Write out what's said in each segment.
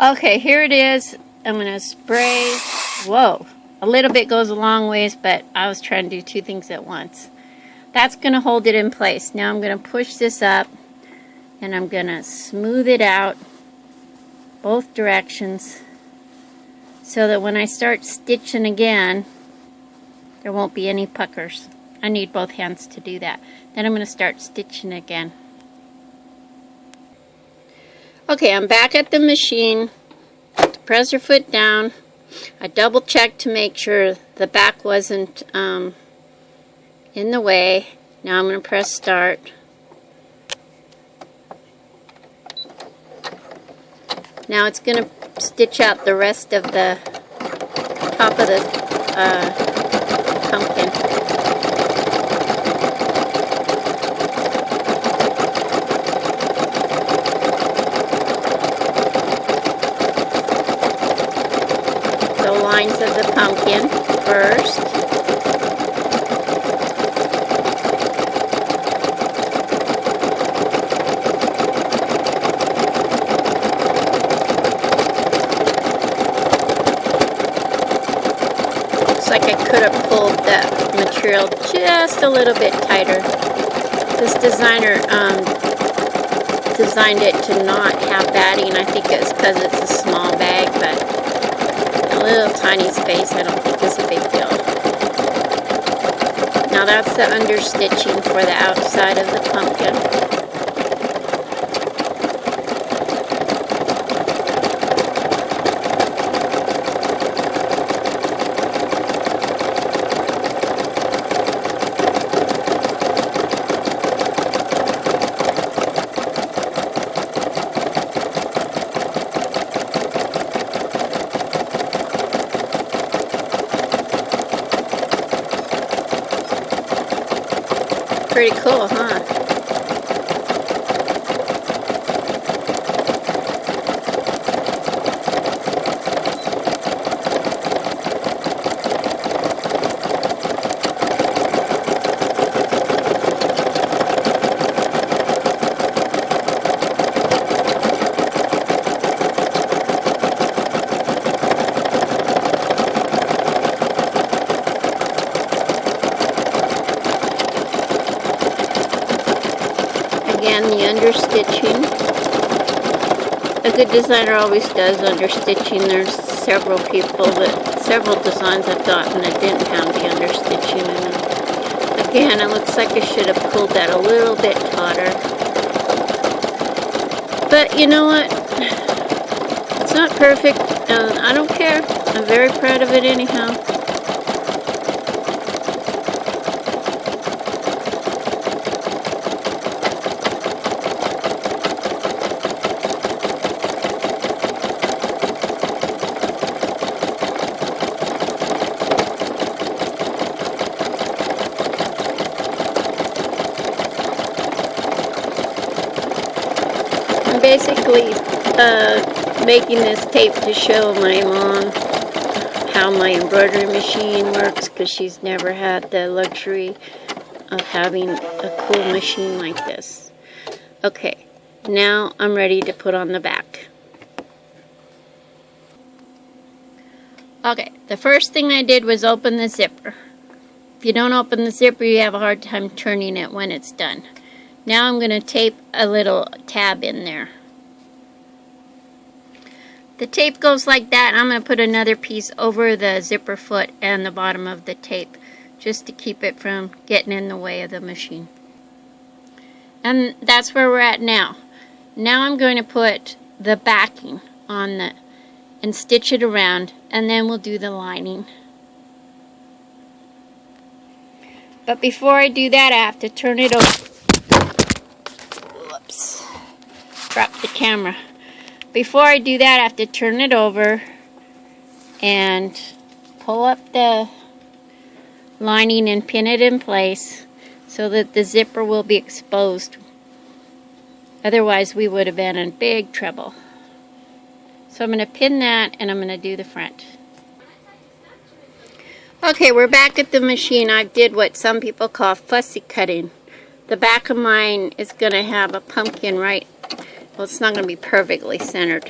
Okay, here it is. I'm going to spray. Whoa, a little bit goes a long ways, but I was trying to do two things at once. That's going to hold it in place. Now I'm going to push this up and I'm going to smooth it out both directions so that when I start stitching again, there won't be any puckers. I need both hands to do that. Then I'm going to start stitching again. Okay, I'm back at the machine. Put the presser foot down. I double checked to make sure the back wasn't in the way. Now I'm going to press start. Now it's going to stitch out the rest of the top of the pumpkin. Lines of the pumpkin first. Looks like I could have pulled that material just a little bit tighter. This designer designed it to not have batting. I think it's because it's a small bag, but little tiny space I don't think is a big deal. Now that's the understitching for the outside of the pumpkin. Pretty cool, huh? Again, the understitching. A good designer always does understitching. There's several designs I've gotten that didn't have the understitching in them. Again, it looks like I should have pulled that a little bit tauter. But you know what? It's not perfect, and I don't care. I'm very proud of it anyhow. Basically making this tape to show my mom how my embroidery machine works, because she's never had the luxury of having a cool machine like this. Okay, now I'm ready to put on the back. Okay, the first thing I did was open the zipper. If you don't open the zipper, you have a hard time turning it when it's done. Now I'm going to tape a little tab in there. The tape goes like that. I'm going to put another piece over the zipper foot and the bottom of the tape just to keep it from getting in the way of the machine. And that's where we're at now. Now I'm going to put the backing on and stitch it around, and then we'll do the lining. But before I do that, I have to turn it over. Whoops. Dropped the camera. Before I do that, I have to turn it over and pull up the lining and pin it in place so that the zipper will be exposed. Otherwise, we would have been in big trouble. So I'm going to pin that, and I'm going to do the front. Okay, we're back at the machine. I did what some people call fussy cutting. The back of mine is going to have a pumpkin right. Well, it's not going to be perfectly centered.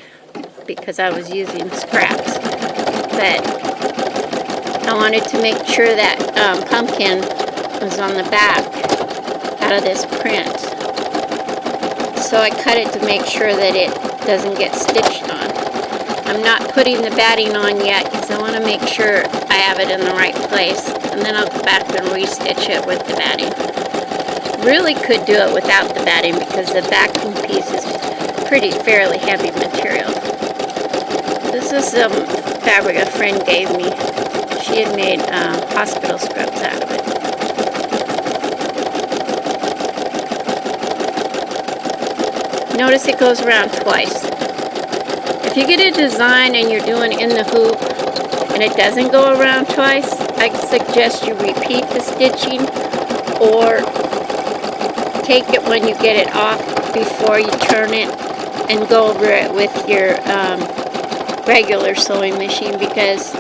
because I was using scraps. But I wanted to make sure that pumpkin was on the back out of this print. So I cut it to make sure that it doesn't get stitched on. I'm not putting the batting on yet because I want to make sure I have it in the right place, and then I'll go back and restitch it with the batting. Really could do it without the batting because the backing piece is fairly heavy material. This is some fabric a friend gave me. She had made hospital scrubs out of it. Notice it goes around twice. If you get a design and you're doing in the hoop and it doesn't go around twice, I suggest you repeat the stitching or take it when you get it off before you turn it and go over it with your regular sewing machine, because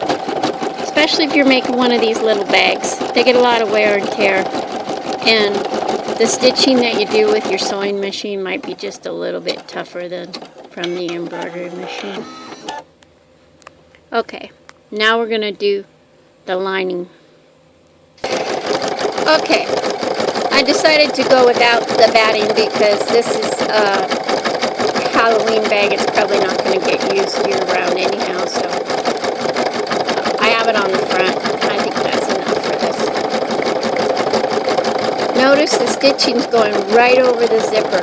especially if you're making one of these little bags, they get a lot of wear and tear, and the stitching that you do with your sewing machine might be just a little bit tougher than from the embroidery machine. Okay, now we're going to do the lining. Okay, I decided to go without the batting because this is a Halloween bag. It's probably not going to get used year-round anyhow, so I have it on the front. I think that's enough for this. Notice the stitching's going right over the zipper.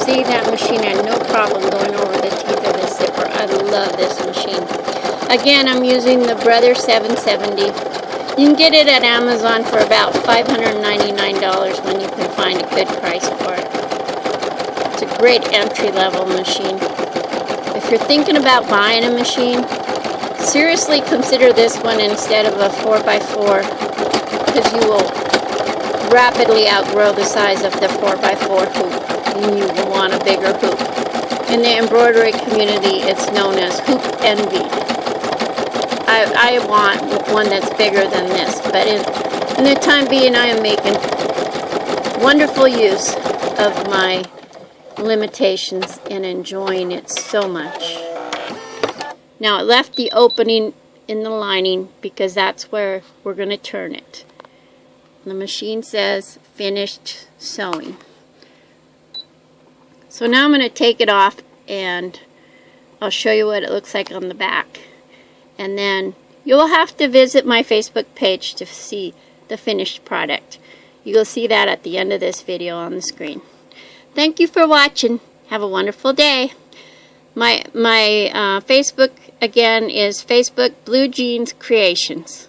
See, that machine had no problem going over the teeth of the zipper. I love this machine. Again, I'm using the Brother 770. You can get it at Amazon for about $599 when you can find a good price for it. It's a great entry-level machine. If you're thinking about buying a machine, seriously consider this one instead of a 4x4, because you will rapidly outgrow the size of the 4x4 hoop. And you will want a bigger hoop. In the embroidery community, it's known as hoop envy. I want one that's bigger than this, but in the time being, I am making wonderful use of my limitations and enjoying it so much. Now, I left the opening in the lining because that's where we're going to turn it. The machine says finished sewing. So now I'm going to take it off and I'll show you what it looks like on the back. And then you'll have to visit my Facebook page to see the finished product. You'll see that at the end of this video on the screen. Thank you for watching. Have a wonderful day. My Facebook again is Facebook Blue Jeans Creations.